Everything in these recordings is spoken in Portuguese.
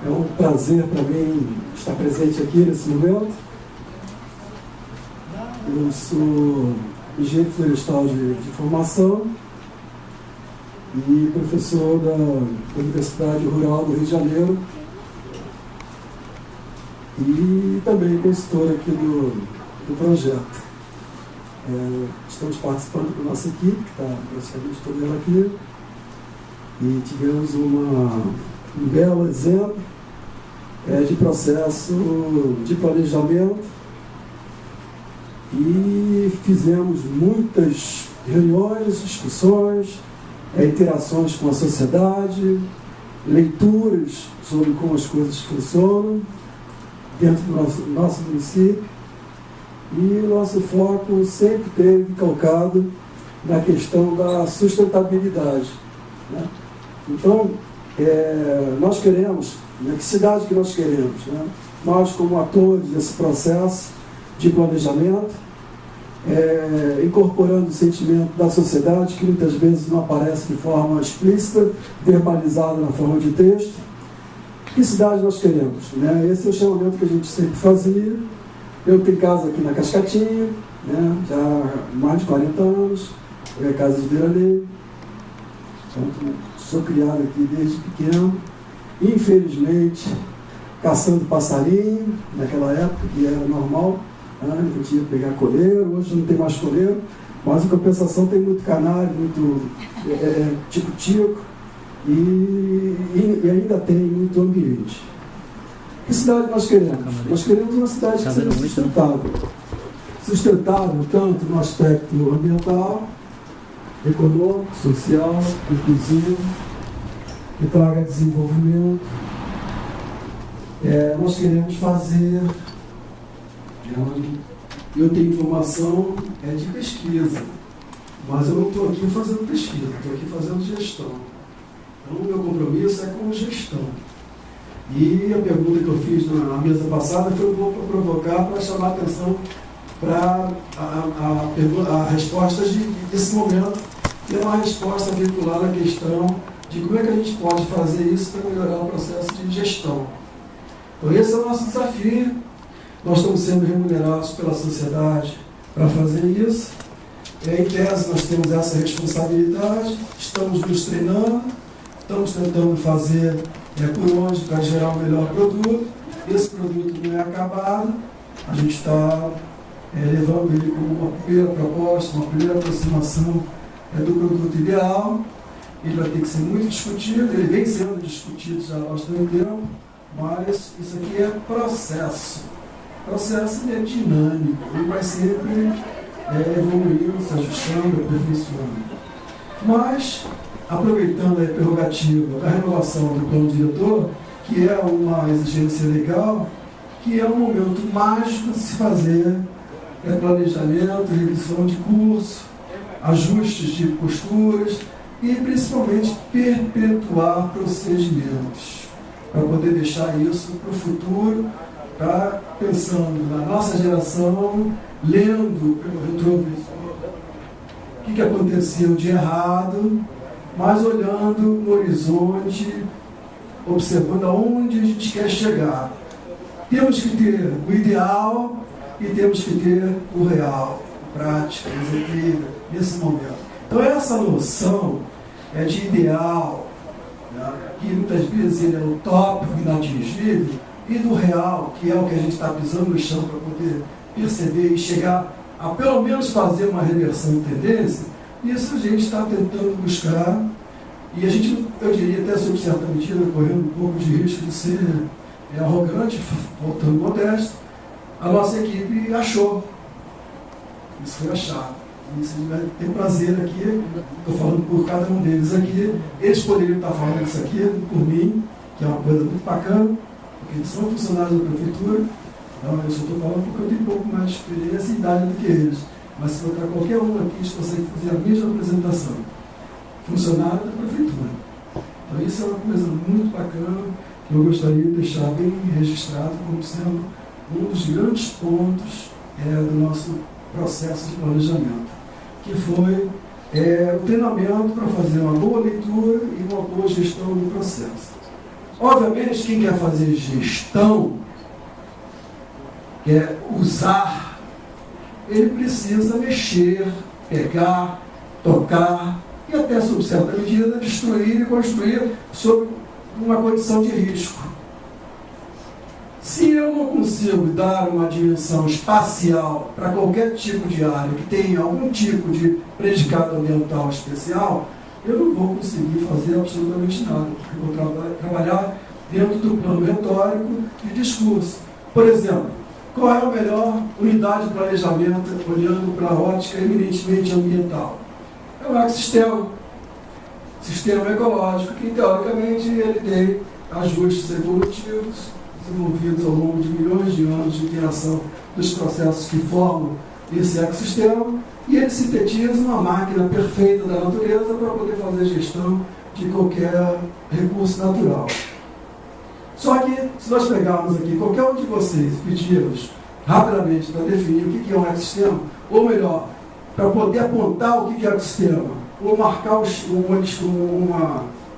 É um prazer para mim estar presente aqui nesse momento. Eu sou engenheiro florestal de formação e professor da Universidade Rural do Rio de Janeiro e também consultor aqui do projeto. Estamos participando com a nossa equipe, que está praticamente toda ela aqui, e tivemos um belo exemplo de processo de planejamento e fizemos muitas reuniões, discussões, interações com a sociedade, leituras sobre como as coisas funcionam dentro do nosso município, e nosso foco sempre teve calcado na questão da sustentabilidade, né? Então, nós queremos, que cidade que nós queremos, né? Nós, como atores desse processo de planejamento, incorporando o sentimento da sociedade, que muitas vezes não aparece de forma explícita, verbalizada na forma de texto. Que cidade nós queremos, né? Esse é o chamamento que a gente sempre fazia. Eu tenho casa aqui na Cascatinha, né? Já há mais de 40 anos, é casa de veraneio. Então, sou criado aqui desde pequeno. Infelizmente, caçando passarinho, naquela época que era normal, né? Eu tinha que pegar coleiro, hoje não tem mais coleiro, mas em compensação tem muito canário, muito tico-tico, e ainda tem muito ambiente. Que cidade nós queremos? Nós queremos uma cidade que seja sustentável. Sustentável tanto no aspecto ambiental, econômico, social, inclusivo, que traga desenvolvimento. Nós queremos fazer... Eu tenho informação de pesquisa, mas eu não estou aqui fazendo pesquisa, estou aqui fazendo gestão. Então, o meu compromisso é com gestão. E a pergunta que eu fiz na mesa passada foi um pouco para provocar, para chamar a atenção para a resposta desse momento, que é uma resposta vinculada à questão de como é que a gente pode fazer isso para melhorar o processo de gestão. Então, esse é o nosso desafio. Nós estamos sendo remunerados pela sociedade para fazer isso. Em tese, nós temos essa responsabilidade, estamos nos treinando, estamos tentando fazer por onde para gerar o melhor produto. Esse produto não é acabado, a gente está levando ele como uma primeira proposta, uma primeira aproximação do produto ideal. Ele vai ter que ser muito discutido, ele vem sendo discutido já há bastante tempo, mas isso aqui é processo. O processo é dinâmico, ele vai sempre evoluindo, se ajustando, aperfeiçoando. Mas, aproveitando a prerrogativa da renovação do plano diretor, que é uma exigência legal, que é um momento mágico de se fazer planejamento, revisão de curso, ajustes de posturas e, principalmente, perpetuar procedimentos, para poder deixar isso para o futuro, pensando na nossa geração, lendo pelo retrovisor o que aconteceu de errado, mas olhando no horizonte, observando aonde a gente quer chegar. Temos que ter o ideal e temos que ter o real, a prática, executiva, nesse momento. Então essa noção de ideal, né, que muitas vezes ele é utópico, inatingível, e do real, que é o que a gente está pisando no chão para poder perceber e chegar a pelo menos fazer uma reversão de tendência, isso a gente está tentando buscar, e a gente, eu diria até sob certa medida, correndo um pouco de risco de ser arrogante, voltando modesto, a nossa equipe achou. Isso foi achado. E se vai ter prazer aqui, estou falando por cada um deles aqui, eles poderiam estar falando isso aqui por mim, que é uma coisa muito bacana, porque eles são funcionários da prefeitura, então eu só estou falando porque eu tenho um pouco mais de experiência e idade do que eles. Mas se colocar qualquer um aqui, eles conseguem fazer a mesma apresentação. Funcionário da prefeitura. Então isso é uma coisa muito bacana, que eu gostaria de deixar bem registrado como sendo um dos grandes pontos do nosso processo de planejamento, que foi o treinamento para fazer uma boa leitura e uma boa gestão do processo. Obviamente, quem quer fazer gestão, quer usar, ele precisa mexer, pegar, tocar e até, sob certa medida, destruir e construir sob uma condição de risco. Se eu não consigo dar uma dimensão espacial para qualquer tipo de área que tenha algum tipo de predicado ambiental especial, eu não vou conseguir fazer absolutamente nada, porque eu vou trabalhar dentro do plano retórico de discurso. Por exemplo, qual é a melhor unidade de planejamento olhando para a ótica eminentemente ambiental? É o ecossistema. Sistema ecológico, que teoricamente ele tem ajustes evolutivos desenvolvidos ao longo de milhões de anos de interação dos processos que formam esse ecossistema, e ele sintetiza uma máquina perfeita da natureza para poder fazer gestão de qualquer recurso natural. Só que, se nós pegarmos aqui qualquer um de vocês e pedirmos rapidamente para definir o que é um ecossistema, ou melhor, para poder apontar o que é ecossistema, ou marcar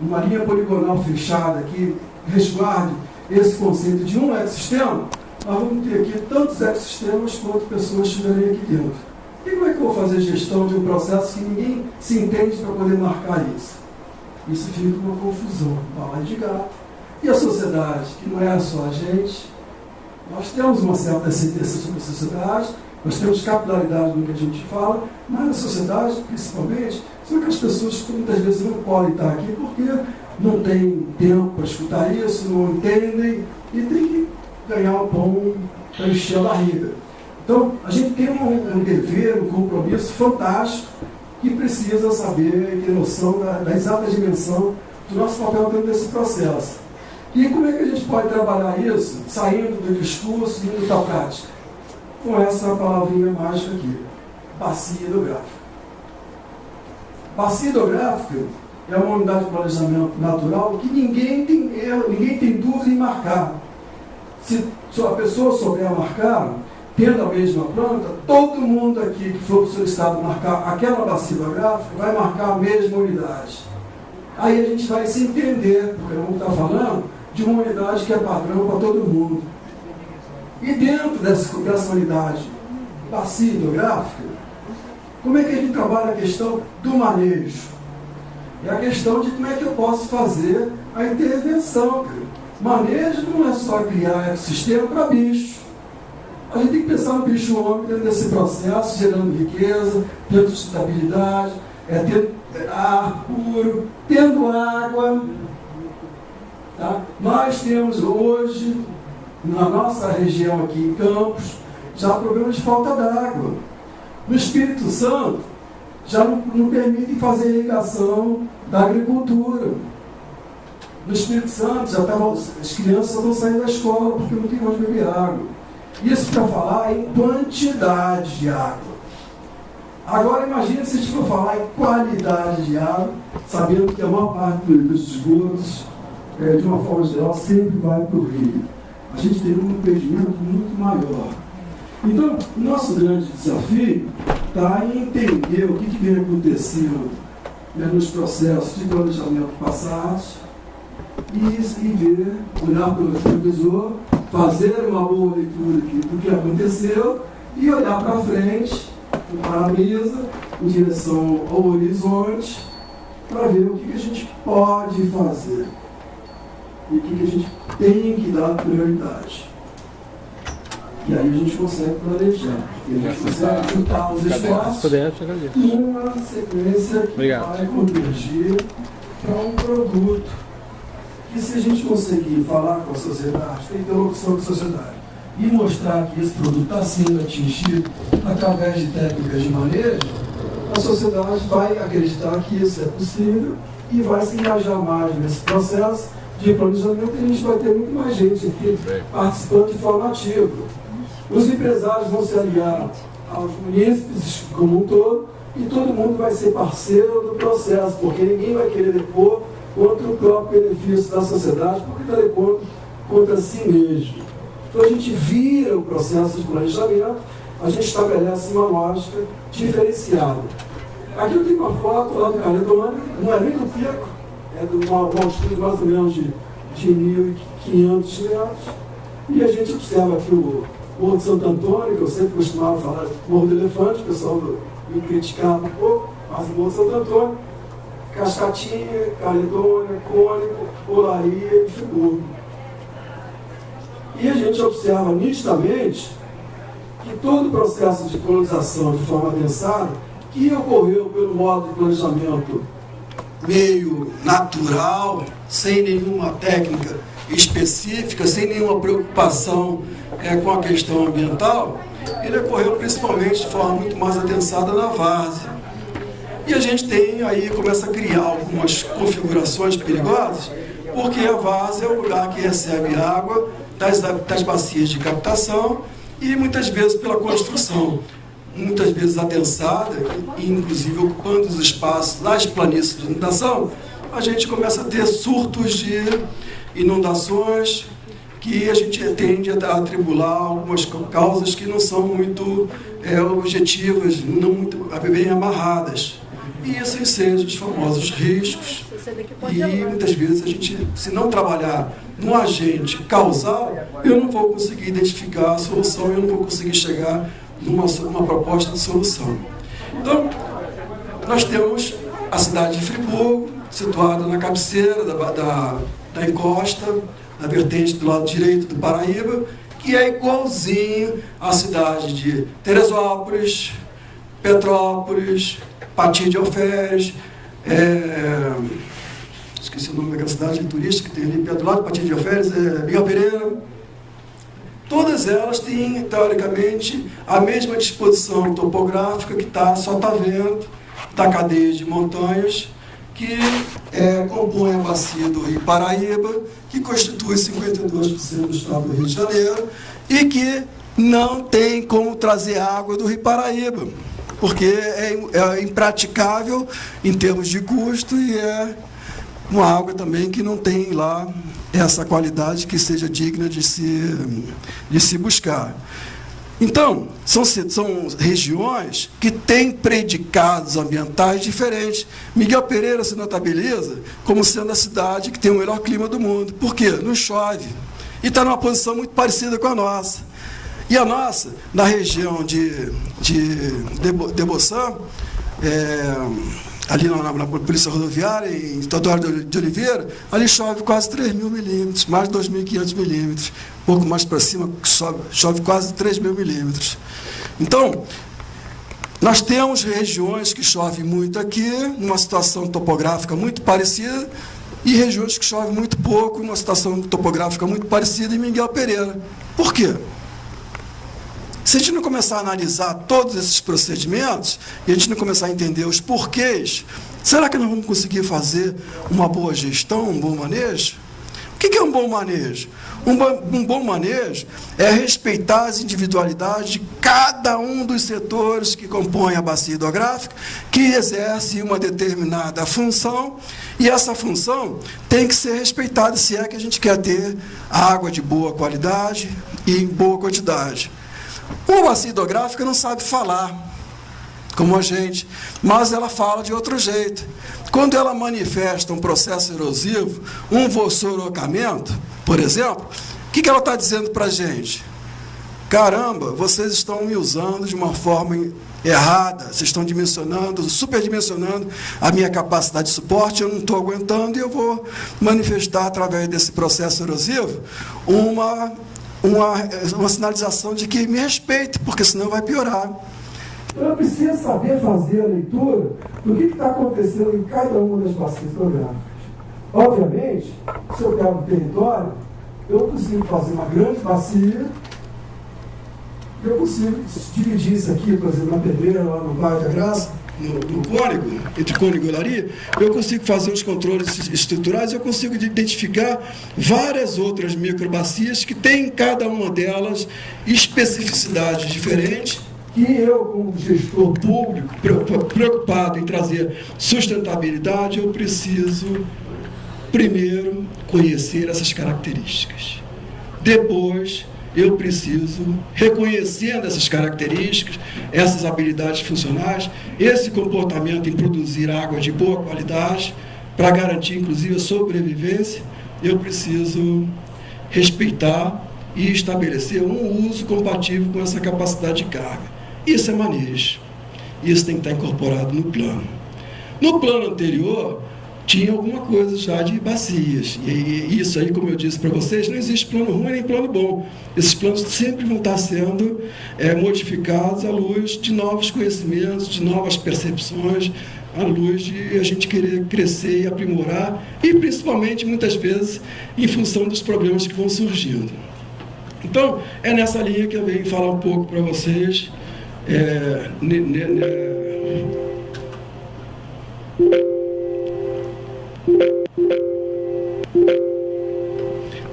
uma linha poligonal fechada que resguarde esse conceito de um ecossistema, nós vamos ter aqui tantos ecossistemas quanto pessoas estiverem aqui dentro. E como é que eu vou fazer gestão de um processo que ninguém se entende para poder marcar isso? Isso fica uma confusão, bala de gato. E a sociedade, que não é só a gente, nós temos uma certa sentença sobre a sociedade, nós temos capilaridade no que a gente fala, mas a sociedade, principalmente, são que as pessoas que muitas vezes não podem estar aqui porque não tem tempo para escutar isso, não entendem e tem que ganhar o pão para encher a barriga. Então, a gente tem um dever, um compromisso fantástico que precisa saber e ter noção da exata dimensão do nosso papel dentro desse processo. E como é que a gente pode trabalhar isso, saindo do discurso e indo para a prática? Com essa palavrinha mágica aqui, bacia hidrográfica. Bacia hidrográfica é uma unidade de planejamento natural que ninguém tem erro, ninguém tem dúvida em marcar. Se a pessoa souber marcar, tendo a mesma planta, todo mundo aqui que for solicitado marcar aquela bacia hidrográfica vai marcar a mesma unidade. Aí a gente vai se entender, porque vamos estar falando de uma unidade que é padrão para todo mundo. E dentro dessa unidade bacia hidrográfica, como é que a gente trabalha a questão do manejo? É a questão de como é que eu posso fazer a intervenção. Manejo não é só criar ecossistema para bicho. A gente tem que pensar no bicho homem dentro desse processo, gerando riqueza, tendo sustentabilidade, tendo ar puro, tendo água. Tá? Nós temos hoje, na nossa região aqui em Campos, já problemas de falta d'água. No Espírito Santo, já não permitem fazer irrigação da agricultura. No Espírito Santo, as crianças estão saindo da escola porque não tem onde beber água. Isso para falar em quantidade de água. Agora imagine se a gente for falar em qualidade de água, sabendo que a maior parte dos esgotos, de uma forma geral, sempre vai para o rio. A gente tem um impedimento muito maior. Então, o nosso grande desafio está em entender o que vem acontecendo nos processos de planejamento passados e ver, olhar para o retrovisor, fazer uma boa leitura do que aconteceu e olhar para frente, para a mesa, em direção ao horizonte, para ver o que a gente pode fazer e o que a gente tem que dar prioridade. E aí a gente consegue planejar, e a gente consegue juntar os esforços numa sequência que vai convergir para um produto. E se a gente conseguir falar com a sociedade, tem interlocução com a sociedade, e mostrar que esse produto está sendo atingido através de técnicas de manejo, a sociedade vai acreditar que isso é possível e vai se engajar mais nesse processo de planejamento, e a gente vai ter muito mais gente aqui participando de forma ativa. Os empresários vão se aliar aos munícipes como um todo, e todo mundo vai ser parceiro do processo, porque ninguém vai querer depor contra o próprio benefício da sociedade, porque está depondo contra si mesmo. Então a gente vira o processo de planejamento, a gente estabelece uma lógica diferenciada. Aqui eu tenho uma foto lá do Caledônia, não é nem do Pico, é de uma altitude mais ou menos de de 1.500 metros, e a gente observa aqui o Morro de Santo Antônio, que eu sempre costumava falar Morro do Elefante, o pessoal me criticava um pouco, mas o Morro de Santo Antônio, Cascatinha, Caledônia, Cônigo, Olaria e Friburgo. E a gente observa nitidamente que todo o processo de colonização de forma adensada, que ocorreu pelo modo de planejamento meio natural, sem nenhuma técnica específica, sem nenhuma preocupação com a questão ambiental, ele ocorreu principalmente de forma muito mais adensada na várzea. E a gente começa a criar algumas configurações perigosas, porque a várzea é o lugar que recebe água das bacias de captação e muitas vezes pela construção, muitas vezes adensada, e inclusive ocupando os espaços nas planícies de inundação, a gente começa a ter surtos de inundações que a gente tende a atribular algumas causas que não são muito objetivas, não muito bem amarradas. E isso enseja os famosos riscos. E muitas vezes a gente, se não trabalhar no agente causal, eu não vou conseguir identificar a solução, eu não vou conseguir chegar numa proposta de solução. Então, nós temos a cidade de Friburgo, situada na cabeceira da encosta, na vertente do lado direito do Paraíba, que é igualzinho à cidade de Teresópolis, Petrópolis, Pati de Alferes, esqueci o nome daquela cidade turística que tem ali perto do lado de Pati de Alferes, Miguel Pereira. Todas elas têm, teoricamente, a mesma disposição topográfica que só está vendo da cadeia de montanhas que compõe a bacia do Rio Paraíba, que constitui 52% do estado do Rio de Janeiro, e que não tem como trazer água do Rio Paraíba, porque é impraticável em termos de custo e é uma água também que não tem lá essa qualidade que seja digna de se buscar. Então, são regiões que têm predicados ambientais diferentes. Miguel Pereira se notabiliza como sendo a cidade que tem o melhor clima do mundo. Por quê? Não chove. E está numa posição muito parecida com a nossa. E a nossa, na região de Demoçã, ali na Polícia Rodoviária, em Teodoro de Oliveira, ali chove quase 3.000 milímetros, mais de 2.500 milímetros. Um pouco mais para cima, chove quase 3.000 milímetros. Então, nós temos regiões que chove muito aqui, numa situação topográfica muito parecida, e regiões que chove muito pouco, numa situação topográfica muito parecida em Miguel Pereira. Por quê? Se a gente não começar a analisar todos esses procedimentos, e a gente não começar a entender os porquês, será que nós vamos conseguir fazer uma boa gestão, um bom manejo? O que é um bom manejo? Um bom manejo é respeitar as individualidades de cada um dos setores que compõem a bacia hidrográfica, que exerce uma determinada função, e essa função tem que ser respeitada se é que a gente quer ter água de boa qualidade e em boa quantidade. Uma bacia hidrográfica não sabe falar, como a gente, mas ela fala de outro jeito. Quando ela manifesta um processo erosivo, um vassourocamento, por exemplo, o que ela está dizendo para a gente? Caramba, vocês estão me usando de uma forma errada, vocês estão superdimensionando a minha capacidade de suporte, eu não estou aguentando e eu vou manifestar através desse processo erosivo uma sinalização de que me respeite, porque senão vai piorar. Eu preciso saber fazer a leitura do que está acontecendo em cada uma das bacias hidrográficas. Obviamente, se eu pego o território, eu consigo fazer uma grande bacia, eu consigo dividir isso aqui, por exemplo, na Pedreira, lá no bairro da Graça, no Cônigo, entre Cônigo e Olaria, eu consigo fazer os controles estruturais, eu consigo identificar várias outras microbacias que têm em cada uma delas especificidades diferentes, que eu, como gestor público, preocupado em trazer sustentabilidade, eu preciso primeiro conhecer essas características. Depois, eu preciso, reconhecendo essas características, essas habilidades funcionais, esse comportamento em produzir água de boa qualidade, para garantir, inclusive, a sobrevivência, eu preciso respeitar e estabelecer um uso compatível com essa capacidade de carga. Isso é manejo. Isso tem que estar incorporado no plano. No plano anterior, tinha alguma coisa já de bacias. E isso aí, como eu disse para vocês, não existe plano ruim nem plano bom. Esses planos sempre vão estar sendo modificados à luz de novos conhecimentos, de novas percepções, à luz de a gente querer crescer e aprimorar, e principalmente, muitas vezes, em função dos problemas que vão surgindo. Então, é nessa linha que eu venho falar um pouco para vocês.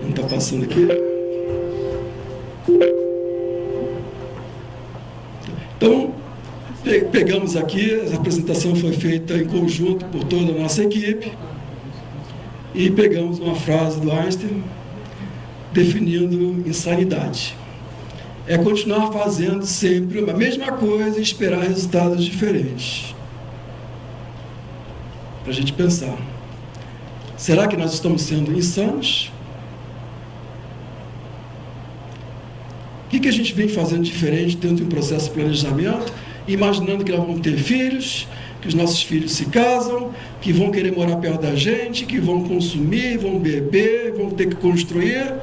Não está passando aqui? Então, pegamos aqui, a apresentação foi feita em conjunto por toda a nossa equipe, e pegamos uma frase do Einstein definindo insanidade. É continuar fazendo sempre a mesma coisa e esperar resultados diferentes. Para a gente pensar. Será que nós estamos sendo insanos? O que a gente vem fazendo diferente dentro de um processo de planejamento, imaginando que nós vamos ter filhos, que os nossos filhos se casam, que vão querer morar perto da gente, que vão consumir, vão beber, vão ter que construir?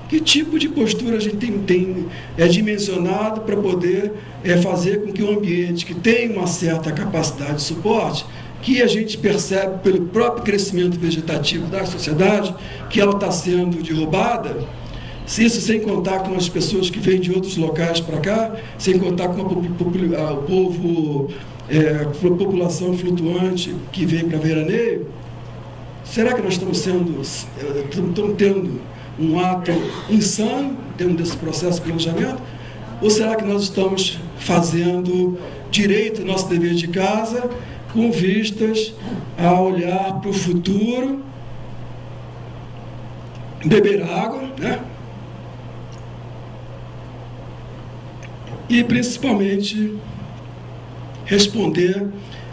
Que tipo de postura a gente tem dimensionado para poder fazer com que o ambiente que tem uma certa capacidade de suporte, que a gente percebe pelo próprio crescimento vegetativo da sociedade, que ela está sendo derrubada, isso sem contar com as pessoas que vêm de outros locais para cá, sem contar com a população flutuante que vem para veraneio, será que nós estamos tendo um ato insano dentro desse processo de planejamento? Ou será que nós estamos fazendo direito ao nosso dever de casa com vistas a olhar para o futuro, beber água, né? E principalmente responder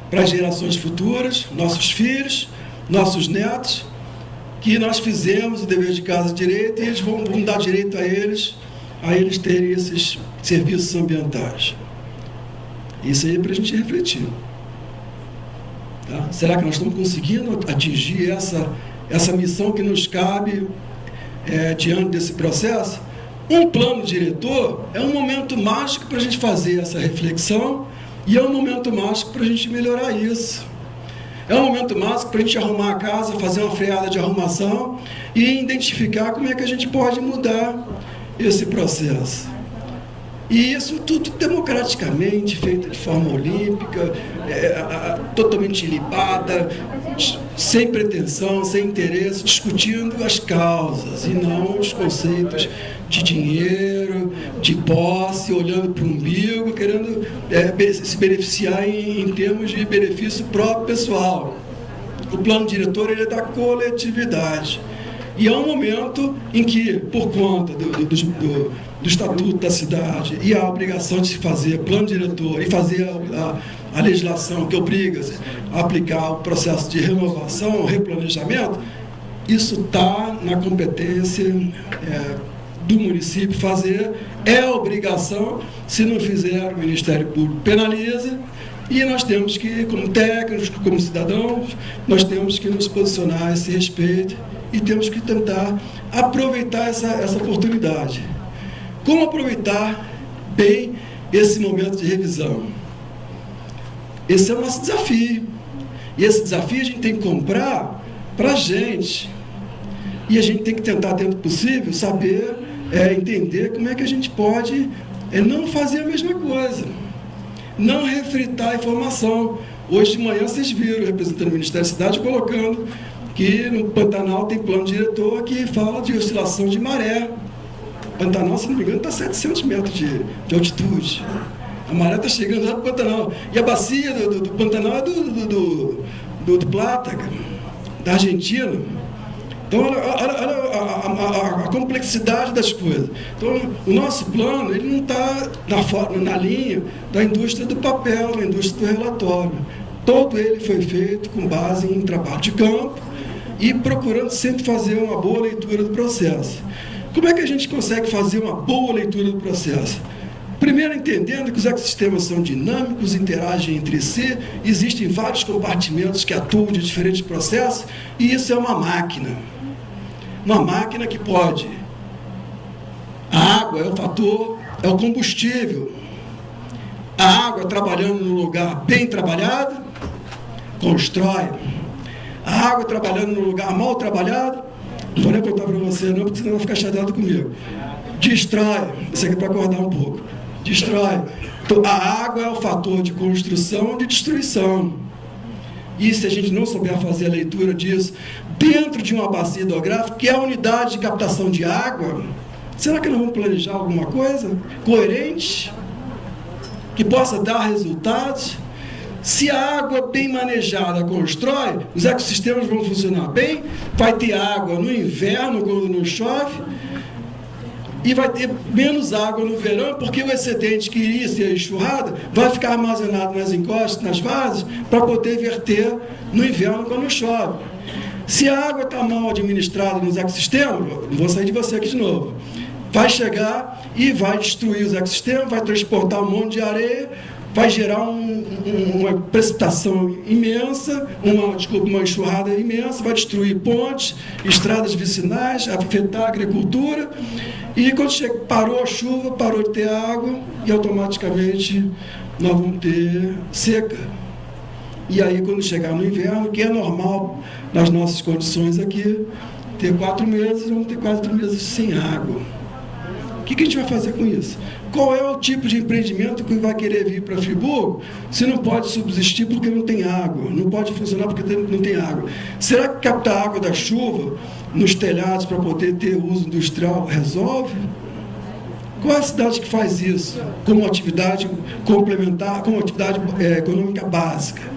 para as gerações futuras, nossos filhos, nossos netos, que nós fizemos o dever de casa direito e eles vão dar direito a eles terem esses serviços ambientais. Isso aí é para a gente refletir. Tá? Será que nós estamos conseguindo atingir essa missão que nos cabe diante desse processo? Um plano diretor é um momento mágico para a gente fazer essa reflexão e é um momento mágico para a gente melhorar isso. É um momento mágico para a gente arrumar a casa, fazer uma freada de arrumação e identificar como é que a gente pode mudar esse processo. E isso tudo democraticamente, feito de forma olímpica, totalmente ilibada, sem pretensão, sem interesse, discutindo as causas e não os conceitos de dinheiro, de posse, olhando para o umbigo, querendo se beneficiar em termos de benefício próprio pessoal. O plano diretor ele é da coletividade. E é um momento em que, por conta do estatuto da cidade e a obrigação de se fazer plano diretor e fazer a legislação que obriga a aplicar o processo de renovação, replanejamento, isso está na competência do município fazer, é a obrigação, se não fizer, o Ministério Público penaliza, e nós temos que, como técnicos, como cidadãos, nós temos que nos posicionar a esse respeito e temos que tentar aproveitar essa oportunidade. Como aproveitar bem esse momento de revisão? Esse é o nosso desafio. E esse desafio a gente tem que comprar para a gente. E a gente tem que tentar, dentro do possível, saber, entender como é que a gente pode não fazer a mesma coisa. Não refritar a informação. Hoje de manhã vocês viram o representante do Ministério da Cidade colocando que no Pantanal tem plano diretor que fala de oscilação de maré. Pantanal, se não me engano, está a 700 metros de altitude. A maré está chegando lá do Pantanal. E a bacia do Pantanal é do Plata, da Argentina. Então, olha a complexidade das coisas. Então, o nosso plano ele não está na linha da indústria do papel, da indústria do relatório. Todo ele foi feito com base em trabalho de campo e procurando sempre fazer uma boa leitura do processo. Como é que a gente consegue fazer uma boa leitura do processo? Primeiro, entendendo que os ecossistemas são dinâmicos, interagem entre si, existem vários compartimentos que atuam de diferentes processos, e isso é uma máquina. Uma máquina que pode... A água é o fator, é o combustível. A água, trabalhando num lugar bem trabalhado, constrói. A água, trabalhando num lugar mal trabalhado, não vou nem contar para você não, porque senão vai ficar chateado comigo. Destrói. Isso aqui é para acordar um pouco. Destrói. Então, a água é o fator de construção e de destruição. E se a gente não souber fazer a leitura disso, dentro de uma bacia hidrográfica, que é a unidade de captação de água, será que nós vamos planejar alguma coisa coerente, que possa dar resultados? Se a água bem manejada constrói, os ecossistemas vão funcionar bem, vai ter água no inverno, quando não chove, e vai ter menos água no verão, porque o excedente que iria ser enxurrada vai ficar armazenado nas encostas, nas vases, para poder verter no inverno quando chove. Se a água está mal administrada nos ecossistemas, não vou sair de você aqui de novo, vai chegar e vai destruir os ecossistemas, vai transportar um monte de areia, vai gerar uma precipitação imensa, uma enxurrada imensa, vai destruir pontes, estradas vicinais, afetar a agricultura, e quando parou a chuva, parou de ter água, e automaticamente nós vamos ter seca. E aí, quando chegar no inverno, que é normal nas nossas condições aqui, ter 4 meses, vamos ter 4 meses sem água. O que a gente vai fazer com isso? Qual é o tipo de empreendimento que vai querer vir para Friburgo se não pode subsistir porque não tem água? Não pode funcionar porque não tem água. Será que captar água da chuva nos telhados para poder ter uso industrial resolve? Qual é a cidade que faz isso como atividade complementar, como atividade econômica básica?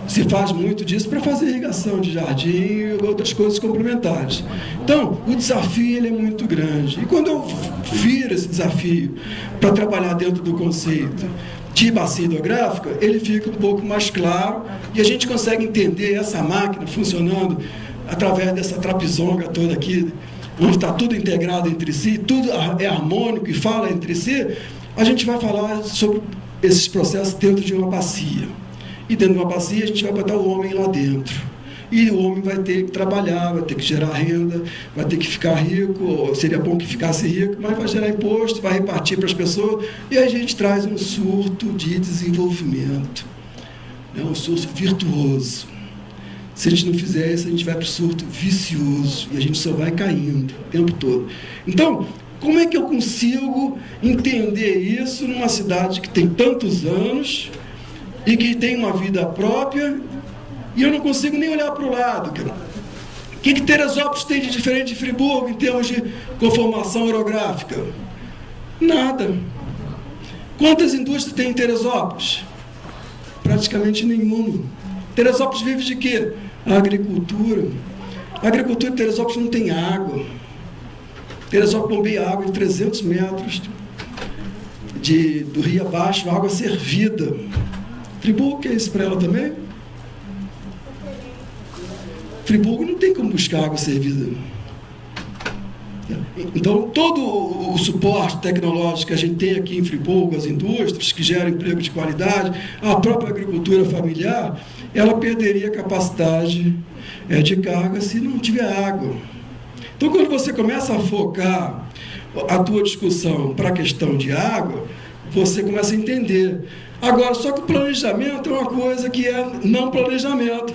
Se faz muito disso para fazer irrigação de jardim e outras coisas complementares. Então, o desafio ele é muito grande. E quando eu viro esse desafio para trabalhar dentro do conceito de bacia hidrográfica, ele fica um pouco mais claro e a gente consegue entender essa máquina funcionando através dessa trapezonga toda aqui, onde está tudo integrado entre si, tudo é harmônico e fala entre si. A gente vai falar sobre esses processos dentro de uma bacia. E dentro de uma bacia a gente vai botar o homem lá dentro. E o homem vai ter que trabalhar, vai ter que gerar renda, vai ter que ficar rico, seria bom que ficasse rico, mas vai gerar imposto, vai repartir para as pessoas, e aí a gente traz um surto de desenvolvimento, né? Um surto virtuoso. Se a gente não fizer isso, a gente vai para o surto vicioso, e a gente só vai caindo o tempo todo. Então, como é que eu consigo entender isso numa cidade que tem tantos anos e que tem uma vida própria, e eu não consigo nem olhar para o lado, cara? O que Teresópolis tem de diferente de Friburgo em termos de conformação orográfica? Nada. Quantas indústrias tem em Teresópolis? Praticamente nenhuma. Teresópolis vive de quê? A agricultura. A agricultura de Teresópolis não tem água. Teresópolis bombeia água em 300 metros do rio abaixo, água servida. Friburgo, que é isso para ela também? Friburgo não tem como buscar água servida. Então, todo o suporte tecnológico que a gente tem aqui em Friburgo, as indústrias que geram emprego de qualidade, a própria agricultura familiar, ela perderia a capacidade de carga se não tiver água. Então, quando você começa a focar a tua discussão para a questão de água, você começa a entender. Agora, só que o planejamento é uma coisa que é não planejamento.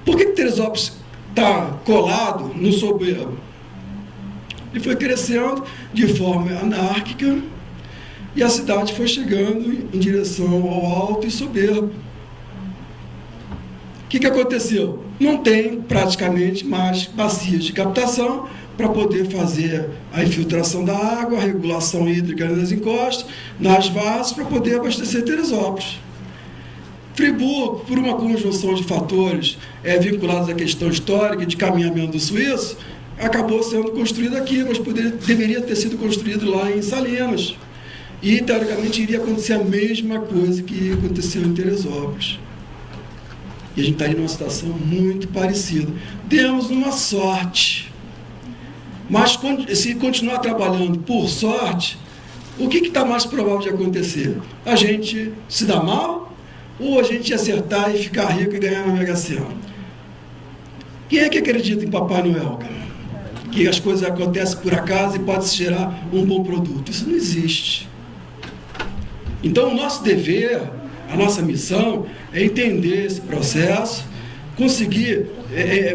Por que Teresópolis está colado no soberbo? Ele foi crescendo de forma anárquica e a cidade foi chegando em direção ao alto e soberbo. O que aconteceu? Não tem praticamente mais bacias de captação para poder fazer a infiltração da água, a regulação hídrica nas encostas, nas vases, para poder abastecer Teresópolis. Friburgo, por uma conjunção de fatores vinculados à questão histórica e de caminhamento do suíço, acabou sendo construído aqui, mas deveria ter sido construído lá em Salinas. E, teoricamente, iria acontecer a mesma coisa que aconteceu em Teresópolis. E a gente está aí numa situação muito parecida. Demos uma sorte. Mas se continuar trabalhando por sorte, o que está mais provável de acontecer? A gente se dar mal ou a gente acertar e ficar rico e ganhar na Mega Sena? Quem é que acredita em Papai Noel, cara? Que as coisas acontecem por acaso e pode se gerar um bom produto. Isso não existe. Então, o nosso dever, a nossa missão é entender esse processo, conseguir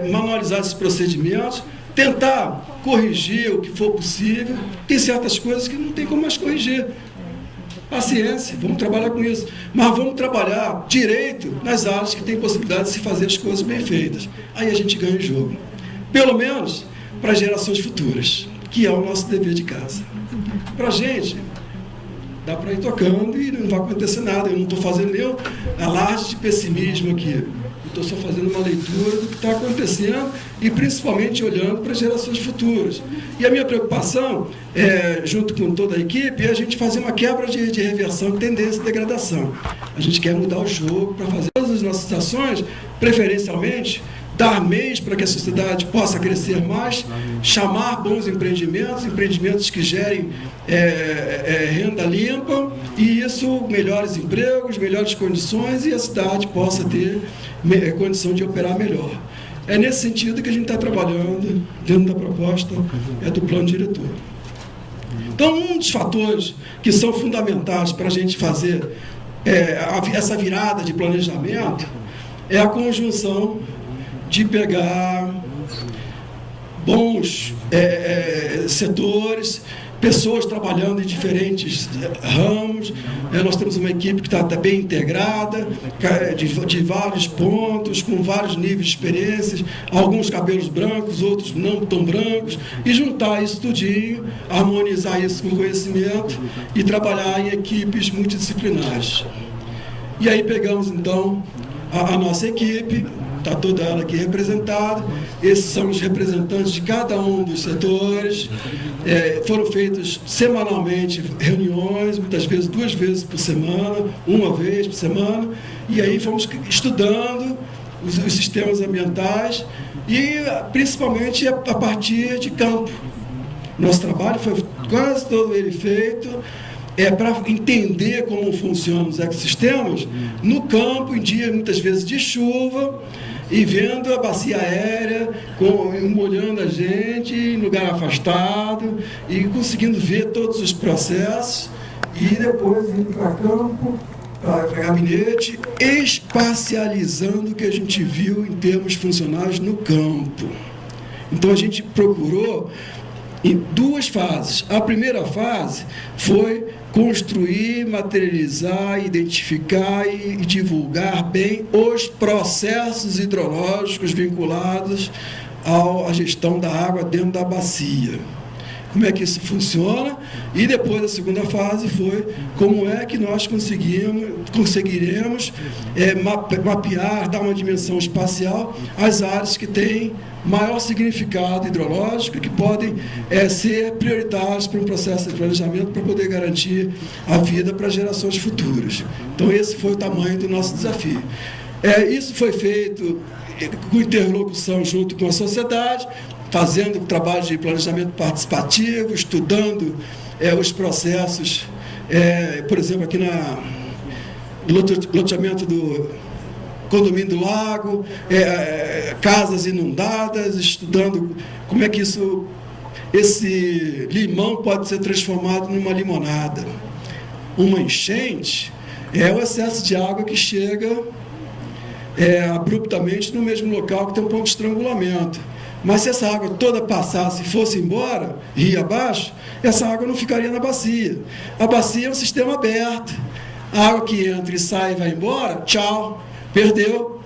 manualizar esses procedimentos, tentar corrigir o que for possível. Tem certas coisas que não tem como mais corrigir. Paciência, vamos trabalhar com isso. Mas vamos trabalhar direito nas áreas que tem possibilidade de se fazer as coisas bem feitas. Aí a gente ganha o jogo. Pelo menos para gerações futuras, que é o nosso dever de casa. Para a gente, dá para ir tocando e não vai acontecer nada. Eu não estou fazendo nenhum alarde de pessimismo aqui. Estou só fazendo uma leitura do que está acontecendo e principalmente olhando para gerações futuras. E a minha preocupação, junto com toda a equipe, é a gente fazer uma quebra de reversão, de tendência de degradação. A gente quer mudar o jogo para fazer todas as nossas ações, preferencialmente, dar meios para que a sociedade possa crescer mais, chamar bons empreendimentos, empreendimentos que gerem renda limpa, e isso, melhores empregos, melhores condições, e a cidade possa ter condição de operar melhor. É nesse sentido que a gente está trabalhando dentro da proposta do plano diretor. Então, um dos fatores que são fundamentais para a gente fazer essa virada de planejamento é a conjunção de pegar bons setores, pessoas trabalhando em diferentes ramos. Nós temos uma equipe que está bem integrada, de vários pontos, com vários níveis de experiências, alguns cabelos brancos, outros não tão brancos, e juntar isso tudinho, harmonizar isso com conhecimento e trabalhar em equipes multidisciplinares. E aí pegamos, então, a nossa equipe, está toda ela aqui representada. Esses são os representantes de cada um dos setores. Foram feitas semanalmente reuniões, muitas vezes 2 vezes por semana, 1 vez por semana, e aí fomos estudando os sistemas ambientais e principalmente a partir de campo. Nosso trabalho foi quase todo ele feito para entender como funcionam os ecossistemas no campo, em dias muitas vezes de chuva, e vendo a bacia aérea molhando a gente em lugar afastado e conseguindo ver todos os processos, e depois indo para campo, para gabinete, espacializando o que a gente viu em termos funcionais no campo. Então a gente procurou em 2 fases. A primeira fase foi construir, materializar, identificar e divulgar bem os processos hidrológicos vinculados à gestão da água dentro da bacia. Como é que isso funciona? E depois a segunda fase foi como é que nós conseguiremos mapear, dar uma dimensão espacial às áreas que têm maior significado hidrológico, que podem ser prioritárias para um processo de planejamento para poder garantir a vida para gerações futuras. Então esse foi o tamanho do nosso desafio. Isso foi feito com interlocução junto com a sociedade, fazendo trabalho de planejamento participativo, estudando os processos, por exemplo, aqui no loteamento do condomínio do lago, casas inundadas, estudando como é que esse limão pode ser transformado numa limonada. Uma enchente é o excesso de água que chega abruptamente no mesmo local que tem um ponto de estrangulamento. Mas se essa água toda passasse e fosse embora, rio abaixo, essa água não ficaria na bacia. A bacia é um sistema aberto. A água que entra e sai e vai embora, tchau, perdeu.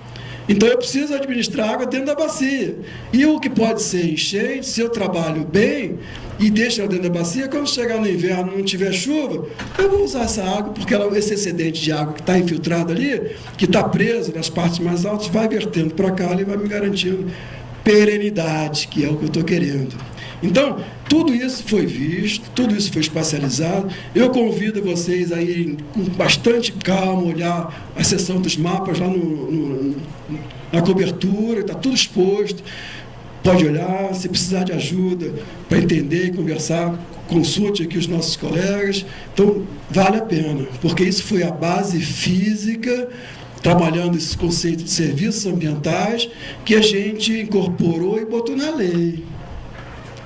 Então eu preciso administrar a água dentro da bacia. E o que pode ser enchente, se eu trabalho bem e deixo ela dentro da bacia, quando chegar no inverno e não tiver chuva, eu vou usar essa água, porque esse excedente de água que está infiltrado ali, que está preso nas partes mais altas, vai vertendo para cá e vai me garantindo perenidade, que é o que eu estou querendo. Então, tudo isso foi visto, tudo isso foi espacializado. Eu convido vocês a irem com bastante calma, olhar a seção dos mapas lá na cobertura, está tudo exposto. Pode olhar, se precisar de ajuda para entender e conversar, consulte aqui os nossos colegas. Então, vale a pena, porque isso foi a base física, trabalhando esse conceito de serviços ambientais, que a gente incorporou e botou na lei.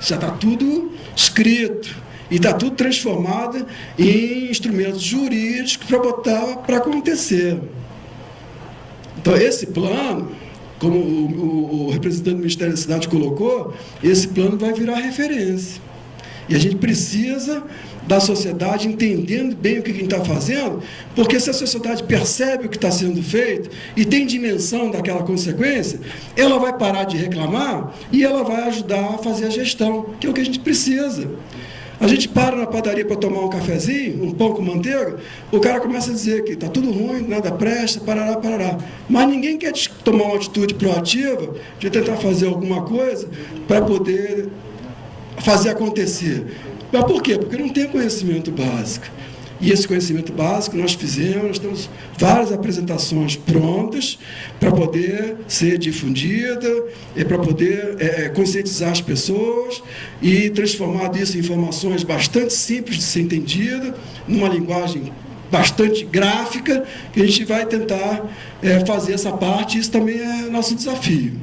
Já está tudo escrito e está tudo transformado em instrumentos jurídicos para botar para acontecer. Então, esse plano, como o representante do Ministério da Cidade colocou, esse plano vai virar referência. E a gente precisa da sociedade entendendo bem o que a gente está fazendo, porque se a sociedade percebe o que está sendo feito e tem dimensão daquela consequência, ela vai parar de reclamar e ela vai ajudar a fazer a gestão, que é o que a gente precisa. A gente para na padaria para tomar um cafezinho, um pão com manteiga, o cara começa a dizer que está tudo ruim, nada presta, parará, parará. Mas ninguém quer tomar uma atitude proativa de tentar fazer alguma coisa para poder fazer acontecer. Mas por quê? Porque não tem conhecimento básico. E esse conhecimento básico nós fizemos, nós temos várias apresentações prontas para poder ser difundida, para poder conscientizar as pessoas e transformar isso em informações bastante simples de ser entendida, numa linguagem bastante gráfica, que a gente vai tentar fazer essa parte, isso também é nosso desafio.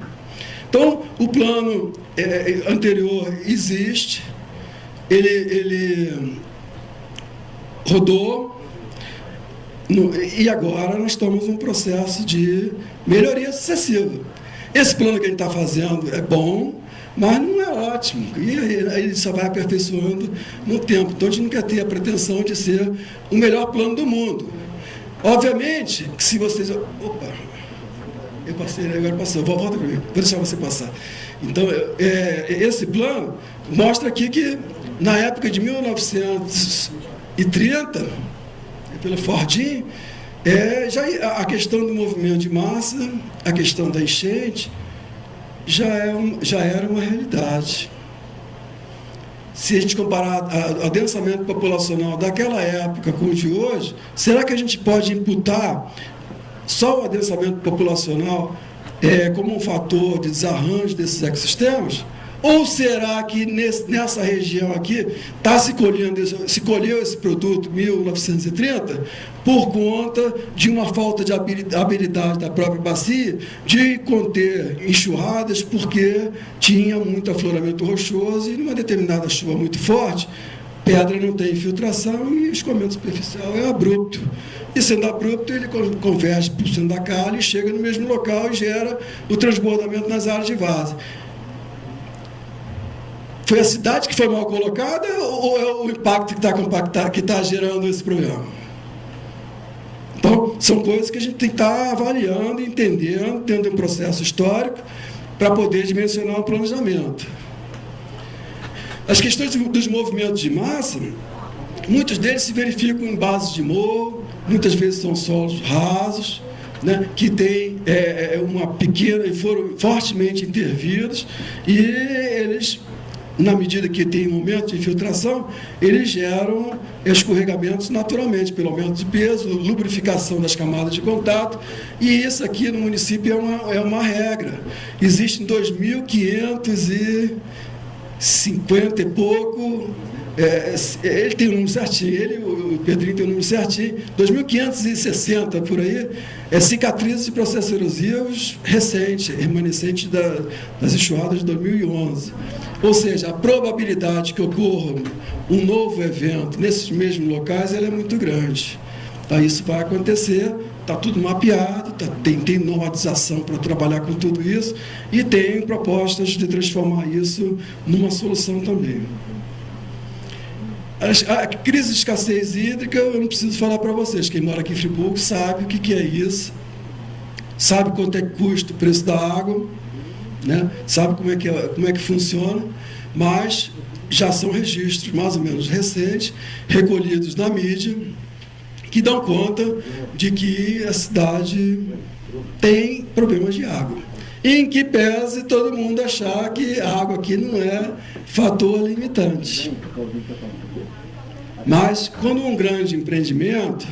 Então, o plano anterior existe, ele rodou, e agora nós estamos num processo de melhoria sucessiva. Esse plano que a gente está fazendo é bom, mas não é ótimo, e aí ele só vai aperfeiçoando no tempo. Então a gente não quer ter a pretensão de ser o melhor plano do mundo. Obviamente que se vocês... Opa, eu passei, agora passou, volta para mim, vou deixar você passar. Então, esse plano mostra aqui que na época de 1930, pelo Fordinho, já a questão do movimento de massa, a questão da enchente, já era uma realidade. Se a gente comparar o adensamento populacional daquela época com o de hoje, será que a gente pode imputar só o adensamento populacional como um fator de desarranjo desses ecossistemas? Ou será que nessa região aqui se colheu esse produto 1930 por conta de uma falta de habilidade da própria bacia de conter enxurradas, porque tinha muito afloramento rochoso e numa determinada chuva muito forte, pedra não tem infiltração e o escoamento superficial é abrupto. E sendo abrupto, ele converge por cima da calha e chega no mesmo local e gera o transbordamento nas áreas de várzea. Foi a cidade que foi mal colocada ou é o impacto que está gerando esse problema? Então, são coisas que a gente tem que estar avaliando, entendendo, tendo um processo histórico para poder dimensionar o planejamento. As questões dos movimentos de massa, muitos deles se verificam em bases de morro, muitas vezes são solos rasos, né, que têm uma pequena e foram fortemente intervidos, e eles, na medida que tem momento de infiltração, eles geram escorregamentos naturalmente, pelo aumento de peso, lubrificação das camadas de contato, e isso aqui no município é uma regra. Existem 2.550 e pouco, ele tem o número certinho, o Pedrinho tem o número certinho, 2.560 por aí, cicatrizes de processos erosivos recentes, remanescentes das enxurradas de 2011. Ou seja, a probabilidade que ocorra um novo evento nesses mesmos locais ela é muito grande. Então, isso vai acontecer, está tudo mapeado, tem normatização para trabalhar com tudo isso e tem propostas de transformar isso numa solução também. A crise de escassez hídrica, eu não preciso falar para vocês, quem mora aqui em Friburgo sabe o que é isso, sabe quanto é que custa o preço da água, né? Sabe como é que funciona, mas já são registros mais ou menos recentes, recolhidos na mídia, que dão conta de que a cidade tem problemas de água. em que pese todo mundo achar que a água aqui não é fator limitante. Mas, quando um grande empreendimento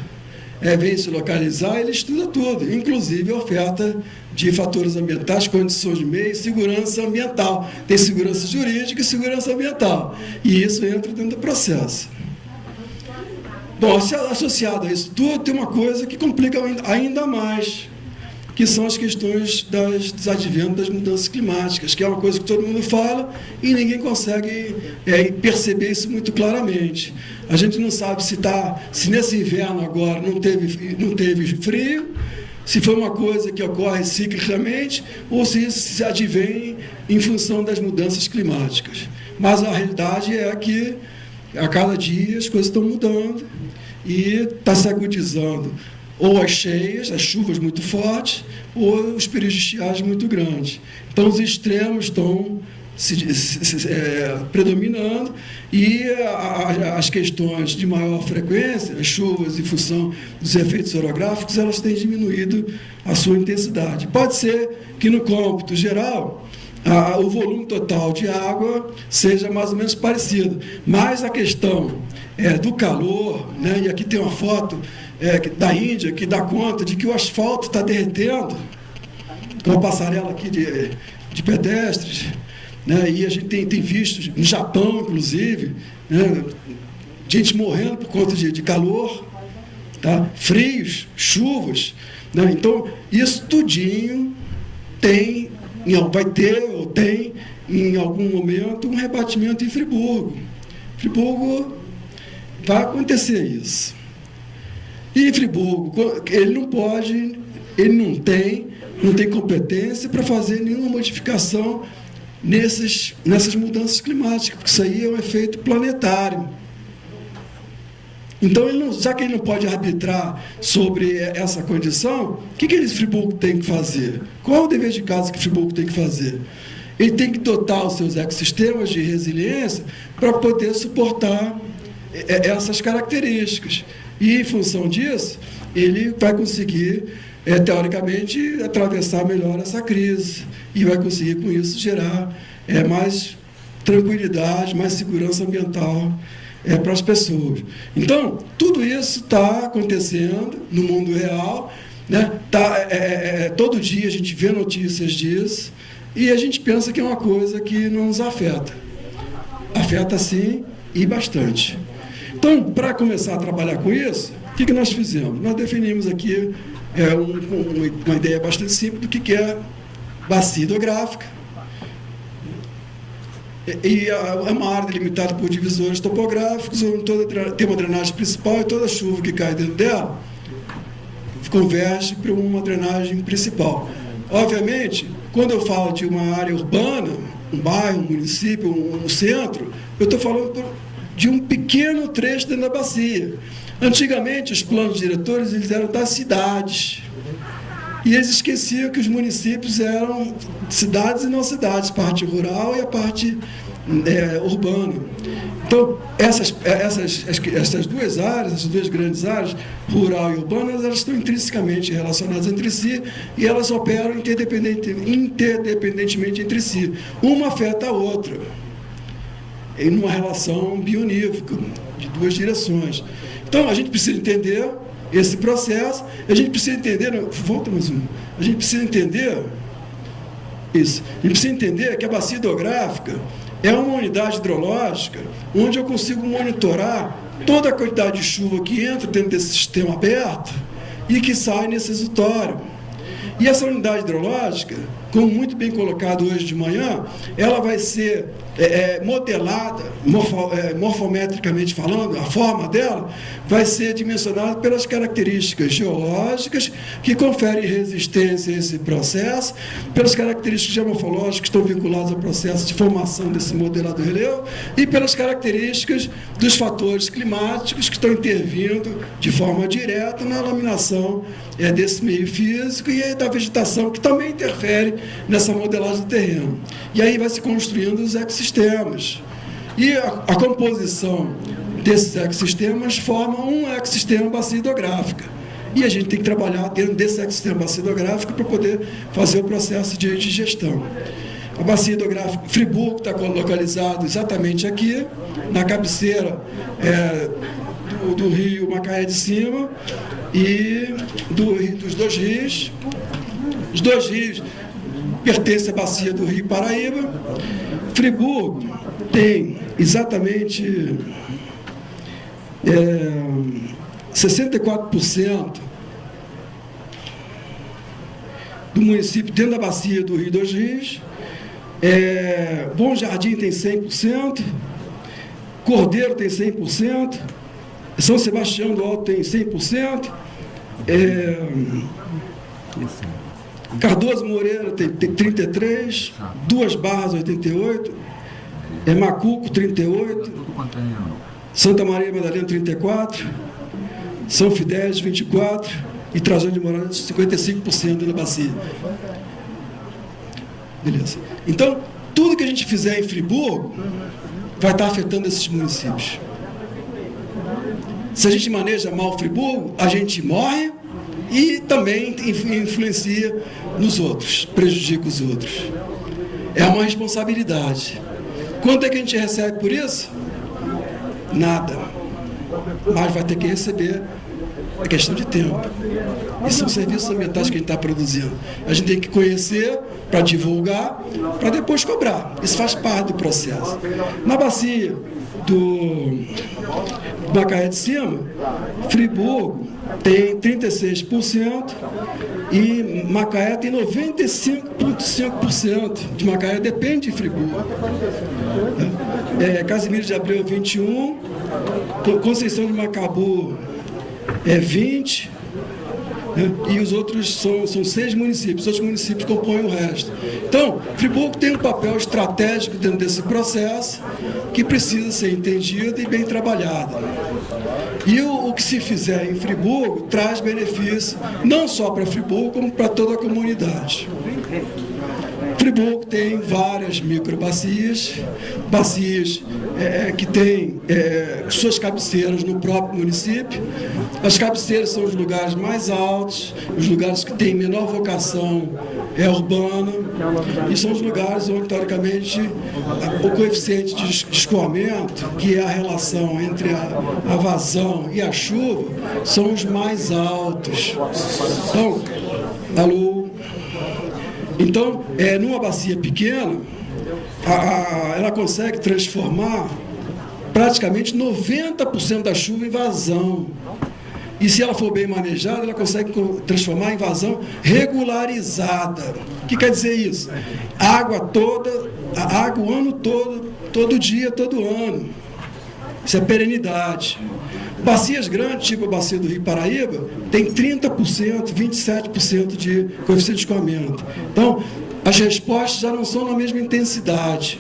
vem se localizar, ele estuda tudo, inclusive a oferta de fatores ambientais, condições de meio e segurança ambiental. Tem segurança jurídica e segurança ambiental. E isso entra dentro do processo. Bom, associado a isso tudo, tem uma coisa que complica ainda mais, que são as questões dos adventos das mudanças climáticas, que é uma coisa que todo mundo fala e ninguém consegue perceber isso muito claramente. A gente não sabe se nesse inverno agora não teve frio, se foi uma coisa que ocorre ciclicamente ou se isso se advém em função das mudanças climáticas. Mas a realidade é que a cada dia as coisas estão mudando e está se agudizando ou as cheias, as chuvas muito fortes, ou os períodos de estiagem muito grandes. Então, os extremos estão predominando e as questões de maior frequência, as chuvas em função dos efeitos orográficos, elas têm diminuído a sua intensidade. Pode ser que, no cômputo geral, o volume total de água seja mais ou menos parecido, mas a questão do calor, né, e aqui tem uma foto da Índia, que dá conta de que o asfalto está derretendo, uma passarela aqui de pedestres, né, e a gente tem visto, no Japão, inclusive, né, gente morrendo por conta de calor, tá? Frios, chuvas, né? Então, isso tudinho vai ter ou tem, em algum momento, um rebatimento em Friburgo. Friburgo vai acontecer isso. E Friburgo, ele não tem competência para fazer nenhuma modificação nessas mudanças climáticas, porque isso aí é um efeito planetário. Então, já que ele não pode arbitrar sobre essa condição, o que Friburgo tem que fazer? Qual é o dever de casa que Friburgo tem que fazer? Ele tem que dotar os seus ecossistemas de resiliência para poder suportar essas características. E, em função disso, ele vai conseguir, teoricamente, atravessar melhor essa crise e vai conseguir, com isso, gerar mais tranquilidade, mais segurança ambiental para as pessoas. Então, tudo isso está acontecendo no mundo real, né? Todo dia a gente vê notícias disso e a gente pensa que é uma coisa que não nos afeta. Afeta, sim, e bastante. Então, para começar a trabalhar com isso, o que nós fizemos? Nós definimos aqui uma ideia bastante simples do que é bacia hidrográfica. E é uma área delimitada por divisores topográficos, onde tem uma drenagem principal e toda chuva que cai dentro dela converge para uma drenagem principal. Obviamente, quando eu falo de uma área urbana, um bairro, um município, um centro, eu estou falando de um pequeno trecho dentro da bacia. Antigamente, os planos diretores eles eram das cidades. E eles esqueciam que os municípios eram cidades e não cidades, parte rural e a parte urbana. Então, essas duas áreas, essas duas grandes áreas, rural e urbana, elas estão intrinsecamente relacionadas entre si e elas operam interdependentemente entre si. Uma afeta a outra, em uma relação bionívoca, de duas direções. Então, a gente precisa entender esse processo, a gente precisa entender, volta mais um, a gente precisa entender isso, a gente precisa entender que a bacia hidrográfica é uma unidade hidrológica onde eu consigo monitorar toda a quantidade de chuva que entra dentro desse sistema aberto e que sai nesse exutório. E essa unidade hidrológica, como muito bem colocado hoje de manhã, ela vai ser modelada, morfometricamente falando, a forma dela vai ser dimensionada pelas características geológicas que conferem resistência a esse processo, pelas características geomorfológicas que estão vinculadas ao processo de formação desse modelado relevo e pelas características dos fatores climáticos que estão intervindo de forma direta na laminação desse meio físico e da vegetação, que também interfere nessa modelagem do terreno. E aí vai se construindo os ecossistemas. E a composição desses ecossistemas forma um ecossistema bacia hidrográfica. E a gente tem que trabalhar dentro desse ecossistema bacia hidrográfica para poder fazer o processo de gestão. A bacia hidrográfica Friburgo está localizado exatamente aqui, na cabeceira do rio Macaé de Cima e dos dois rios. Os dois rios pertencem à bacia do Rio Paraíba. Friburgo tem exatamente 64% do município dentro da bacia do Rio dos Rios. Bom Jardim tem 100%, Cordeiro tem 100%, São Sebastião do Alto tem 100%, Cardoso Moreira tem 33%, Duas Barras 88%, Macuco 38%, Santa Maria Madalena 34%, São Fidélis 24% e Trajano de Moraes 55% da bacia. Beleza. Então, tudo que a gente fizer em Friburgo vai estar afetando esses municípios. Se a gente maneja mal Friburgo, a gente morre e também influencia nos outros, prejudica os outros. É uma responsabilidade. Quanto é que a gente recebe por isso? Nada. Mas vai ter que receber. É questão de tempo. E são serviços ambientais que a gente está produzindo. A gente tem que conhecer para divulgar, para depois cobrar. Isso faz parte do processo. Na bacia do Macaé de Cima, Friburgo tem 36% e Macaé tem 95,5% de Macaé, depende de Friburgo. Casimiro de Abreu 21%, Conceição de Macabu 20%, e os outros são 6 municípios, os outros municípios compõem o resto. Então, Friburgo tem um papel estratégico dentro desse processo que precisa ser entendido e bem trabalhado. E o que se fizer em Friburgo traz benefício não só para Friburgo, como para toda a comunidade. Friburgo tem várias microbacias, bacias que têm suas cabeceiras no próprio município. As cabeceiras são os lugares mais altos, os lugares que têm menor vocação urbana, e são os lugares onde, teoricamente, o coeficiente de escoamento, que é a relação entre a vazão e a chuva, são os mais altos. Então, numa bacia pequena, ela consegue transformar praticamente 90% da chuva em vazão. E se ela for bem manejada, ela consegue transformar em vazão regularizada. O que quer dizer isso? Água o ano todo, todo dia, todo ano. Isso é perenidade. Bacias grandes, tipo a bacia do Rio Paraíba, tem 30%, 27% de coeficiente de escoamento. Então, as respostas já não são na mesma intensidade.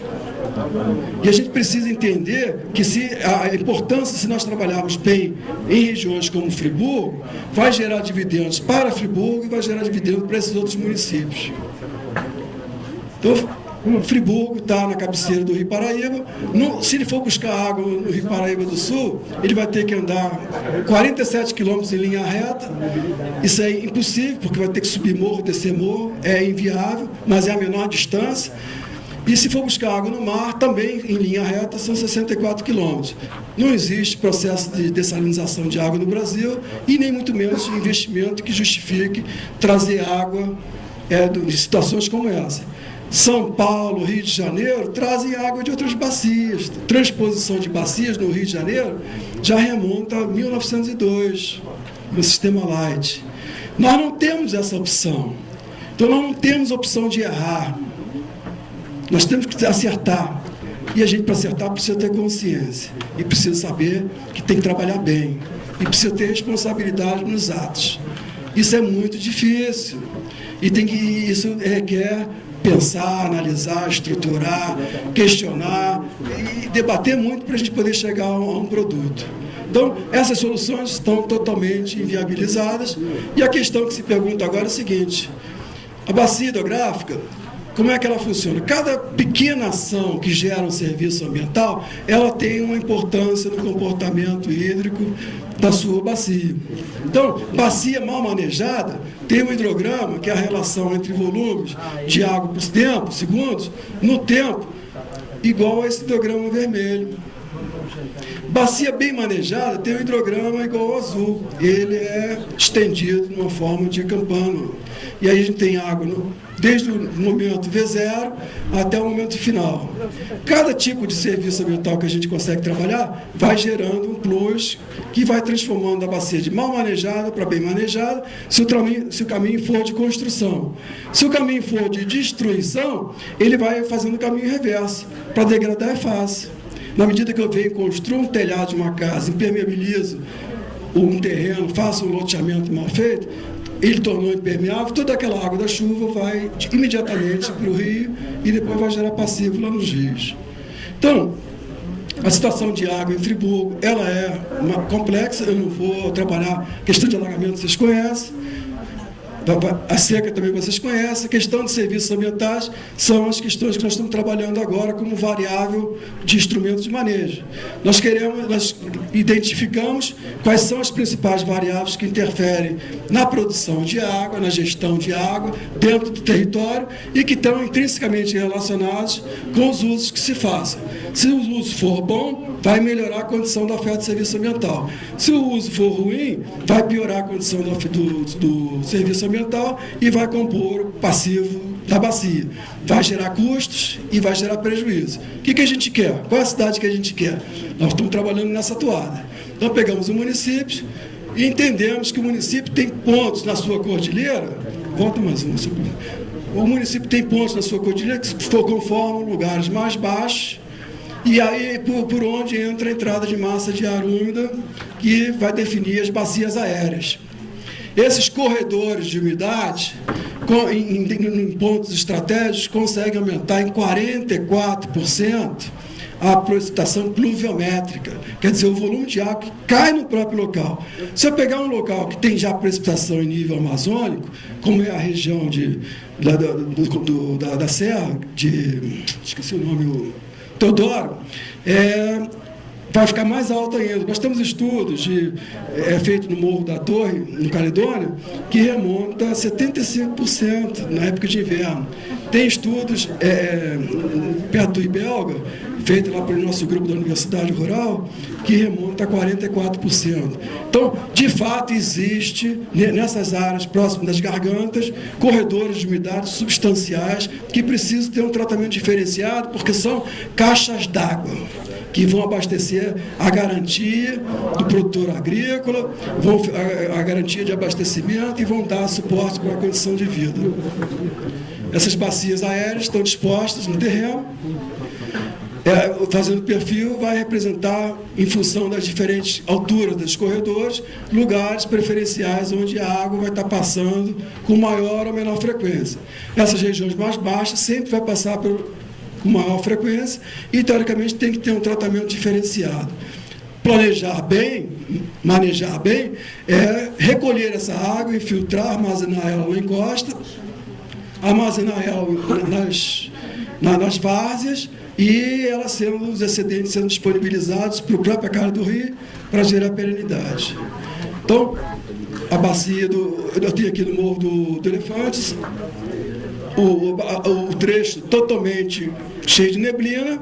E a gente precisa entender que a importância, se nós trabalharmos bem em regiões como Friburgo, vai gerar dividendos para Friburgo e vai gerar dividendos para esses outros municípios. Então, Friburgo está na cabeceira do Rio Paraíba. Se ele for buscar água no Rio Paraíba do Sul, ele vai ter que andar 47 quilômetros em linha reta. Isso é impossível, porque vai ter que subir morro, descer morro. É inviável, mas é a menor distância. E se for buscar água no mar, também em linha reta, são 64 quilômetros. Não existe processo de dessalinização de água no Brasil e nem muito menos investimento que justifique trazer água de situações como essa. São Paulo, Rio de Janeiro, trazem água de outras bacias. Transposição de bacias no Rio de Janeiro já remonta a 1902, no sistema Light. Nós não temos essa opção. Então, nós não temos opção de errar. Nós temos que acertar. E a gente, para acertar, precisa ter consciência. E precisa saber que tem que trabalhar bem. E precisa ter responsabilidade nos atos. Isso é muito difícil. E isso requer pensar, analisar, estruturar, questionar e debater muito para a gente poder chegar a um produto. Então, essas soluções estão totalmente inviabilizadas. E a questão que se pergunta agora é a seguinte: a bacia hidrográfica, como é que ela funciona? Cada pequena ação que gera um serviço ambiental, ela tem uma importância no comportamento hídrico da sua bacia. Então, bacia mal manejada tem um hidrograma, que é a relação entre volumes de água por tempo, segundos, no tempo, igual a esse hidrograma vermelho. Bacia bem manejada tem um hidrograma igual ao azul. Ele é estendido numa forma de campano. E aí a gente tem água desde o momento V0 até o momento final. Cada tipo de serviço ambiental que a gente consegue trabalhar vai gerando um plus que vai transformando a bacia de mal manejada para bem manejada, se o caminho for de construção. Se o caminho for de destruição, ele vai fazendo o caminho reverso. Para degradar é fácil. Na medida que eu venho construir um telhado de uma casa, impermeabilizo um terreno, faço um loteamento mal feito, ele tornou impermeável, toda aquela água da chuva vai imediatamente para o rio e depois vai gerar passivo lá nos rios. Então, a situação de água em Friburgo, ela é complexa, eu não vou trabalhar, questão de alagamento vocês conhecem, a seca também vocês conhecem, a questão de serviços ambientais são as questões que nós estamos trabalhando agora como variável de instrumento de manejo. Nós identificamos quais são as principais variáveis que interferem na produção de água, na gestão de água dentro do território e que estão intrinsecamente relacionados com os usos que se façam. Se o uso for bom, vai melhorar a condição da oferta de serviço ambiental. Se o uso for ruim, vai piorar a condição do serviço ambiental e vai compor o passivo da bacia. Vai gerar custos e vai gerar prejuízo. O que a gente quer? Qual é a cidade que a gente quer? Nós estamos trabalhando nessa toada. Então pegamos o município e entendemos que o município tem pontos na sua cordilheira. Volta mais uma. O município tem pontos na sua cordilheira que conformam lugares mais baixos. E aí, por onde entra a entrada de massa de ar úmida, que vai definir as bacias aéreas. Esses corredores de umidade, em pontos estratégicos, conseguem aumentar em 44% a precipitação pluviométrica, quer dizer, o volume de água que cai no próprio local. Se eu pegar um local que tem já precipitação em nível amazônico, como é a região da Serra, esqueci o nome, Teodoro, vai ficar mais alto ainda. Nós temos estudos feitos no Morro da Torre, no Caledônia, que remonta a 75% na época de inverno. Tem estudos perto do Ibelga, feito lá pelo nosso grupo da Universidade Rural, que remonta a 44%. Então, de fato, existe, nessas áreas próximas das gargantas, corredores de umidade substanciais que precisam ter um tratamento diferenciado, porque são caixas d'água que vão abastecer a garantia do produtor agrícola, a garantia de abastecimento e vão dar suporte para a condição de vida. Essas bacias aéreas estão dispostas no terreno, fazendo perfil, vai representar, em função das diferentes alturas dos corredores, lugares preferenciais onde a água vai estar passando com maior ou menor frequência. Essas regiões mais baixas sempre vai passar com maior frequência e, teoricamente, tem que ter um tratamento diferenciado. Planejar bem, manejar bem, é recolher essa água, infiltrar, armazenar ela na encosta, armazenar ela nas várzeas e os excedentes sendo disponibilizados para a própria cara do rio para gerar perenidade. Então, a bacia eu tenho aqui no Morro do Elefantes, o trecho totalmente cheio de neblina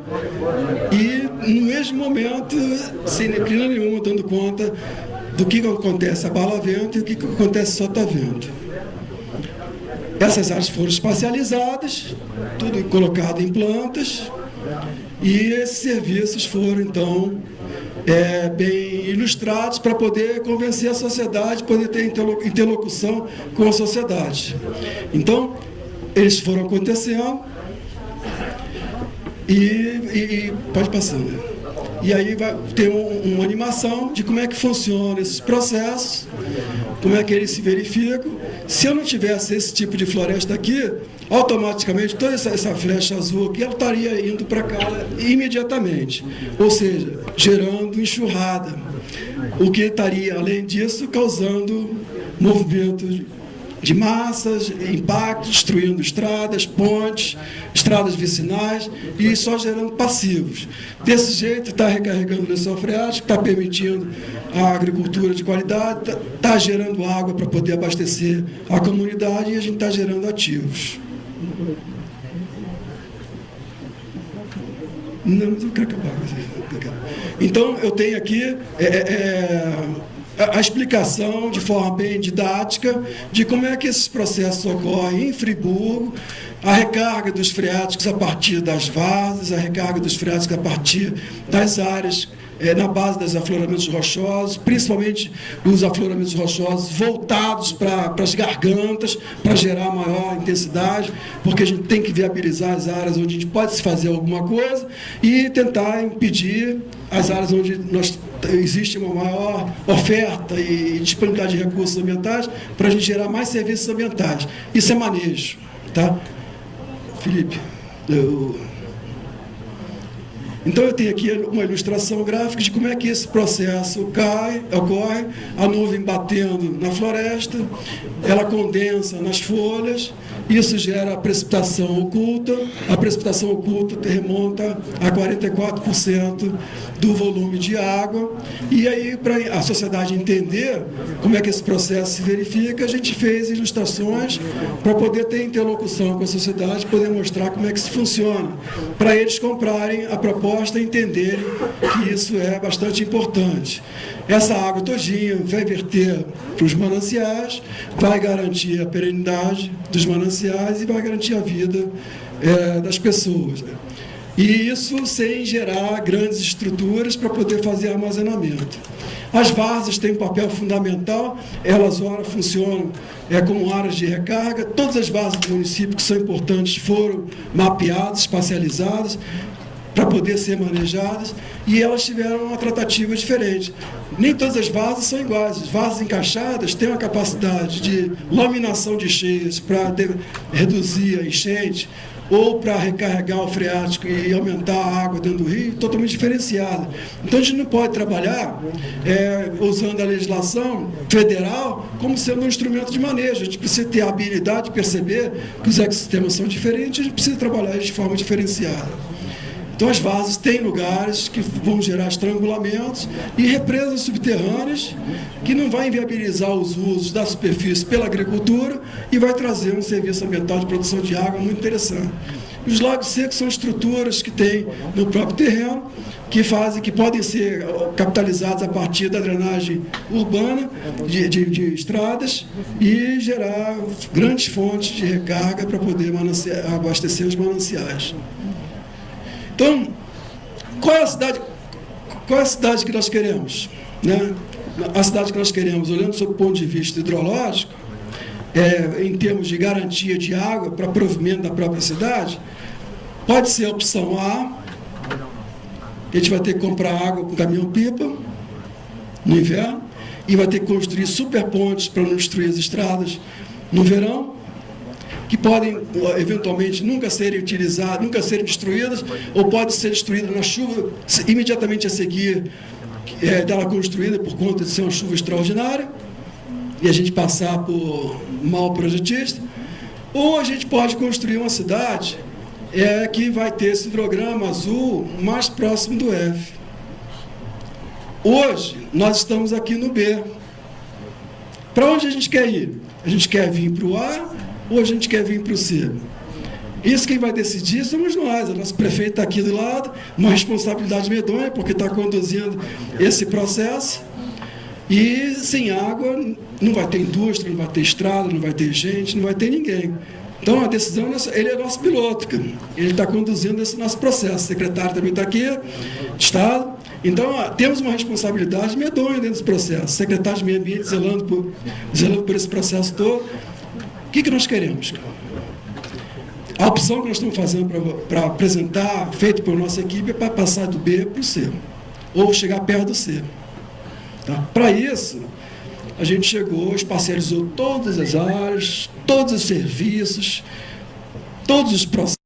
e, no mesmo momento, sem neblina nenhuma, dando conta do que acontece abala vento e o que acontece solta vento. Essas áreas foram espacializadas, tudo colocado em plantas, e esses serviços foram, então, bem ilustrados para poder convencer a sociedade, poder ter interlocução com a sociedade. Então, eles foram acontecendo e pode passar, né? E aí vai ter uma animação de como é que funcionam esses processos, como é que eles se verificam. Se eu não tivesse esse tipo de floresta aqui, automaticamente toda essa flecha azul aqui, ela estaria indo para cá imediatamente, ou seja, gerando enxurrada, o que estaria, além disso, causando movimento de massas, impactos, destruindo estradas, pontes, estradas vicinais e só gerando passivos. Desse jeito, está recarregando o lençol freático, está permitindo a agricultura de qualidade, está gerando água para poder abastecer a comunidade e a gente está gerando ativos. Não, mas eu quero acabar. Então, eu tenho aqui a explicação de forma bem didática de como é que esses processos ocorrem em Friburgo, a recarga dos freáticos a partir das várzeas, a recarga dos freáticos a partir das áreas na base dos afloramentos rochosos, principalmente os afloramentos rochosos voltados para as gargantas, para gerar maior intensidade, porque a gente tem que viabilizar as áreas onde a gente pode se fazer alguma coisa e tentar impedir as áreas onde existe uma maior oferta e disponibilidade de recursos ambientais para a gente gerar mais serviços ambientais. Isso é manejo, tá? Felipe, Então, eu tenho aqui uma ilustração gráfica de como é que esse processo ocorre, a nuvem batendo na floresta, ela condensa nas folhas, isso gera a precipitação oculta remonta a 44% do volume de água, e aí, para a sociedade entender como é que esse processo se verifica, a gente fez ilustrações para poder ter interlocução com a sociedade, poder mostrar como é que isso funciona, para eles comprarem a proposta e entenderem que isso é bastante importante. Essa água todinha vai verter para os mananciais, vai garantir a perenidade dos mananciais e vai garantir a vida das pessoas, né? E isso sem gerar grandes estruturas para poder fazer armazenamento. As várzeas têm um papel fundamental, elas ora funcionam como áreas de recarga. Todas as várzeas do município que são importantes foram mapeadas, espacializadas, para poder ser manejadas, e elas tiveram uma tratativa diferente. Nem todas as várzeas são iguais. As várzeas encaixadas têm uma capacidade de laminação de cheias para reduzir a enchente, ou para recarregar o freático e aumentar a água dentro do rio, totalmente diferenciada. Então, a gente não pode trabalhar usando a legislação federal como sendo um instrumento de manejo. A gente precisa ter a habilidade de perceber que os ecossistemas são diferentes, a gente precisa trabalhar de forma diferenciada. Então, as várzeas têm lugares que vão gerar estrangulamentos e represas subterrâneas que não vai inviabilizar os usos da superfície pela agricultura e vai trazer um serviço ambiental de produção de água muito interessante. Os lagos secos são estruturas que tem no próprio terreno, que podem ser capitalizados a partir da drenagem urbana de estradas e gerar grandes fontes de recarga para poder abastecer os mananciais. Então, qual é a cidade que nós queremos, né? A cidade que nós queremos, olhando sob o ponto de vista hidrológico, em termos de garantia de água para provimento da própria cidade, pode ser a opção A, a gente vai ter que comprar água com caminhão-pipa no inverno, e vai ter que construir superpontes para não destruir as estradas no verão, que podem, eventualmente, nunca serem utilizadas, nunca serem destruídas, ou podem ser destruídas na chuva, imediatamente a seguir dela construída, por conta de ser uma chuva extraordinária, e a gente passar por mau projetista, ou a gente pode construir uma cidade que vai ter esse hidrograma azul mais próximo do F. Hoje, nós estamos aqui no B. Para onde a gente quer ir? A gente quer vir para o A, ou a gente quer vir para o C? Isso quem vai decidir somos nós. O nosso prefeito está aqui do lado, uma responsabilidade medonha, porque está conduzindo esse processo. E sem água não vai ter indústria, não vai ter estrada, não vai ter gente, não vai ter ninguém. Então a decisão, ele é nosso piloto, ele está conduzindo esse nosso processo. O secretário também está aqui, de Estado. Então temos uma responsabilidade medonha dentro desse processo. O secretário de Meio Ambiente zelando por esse processo todo. O que nós queremos? A opção que nós estamos fazendo para apresentar, feito por nossa equipe, é para passar do B para o C, ou chegar perto do C. Tá? Para isso, a gente chegou, espacializou todas as áreas, todos os serviços, todos os processos.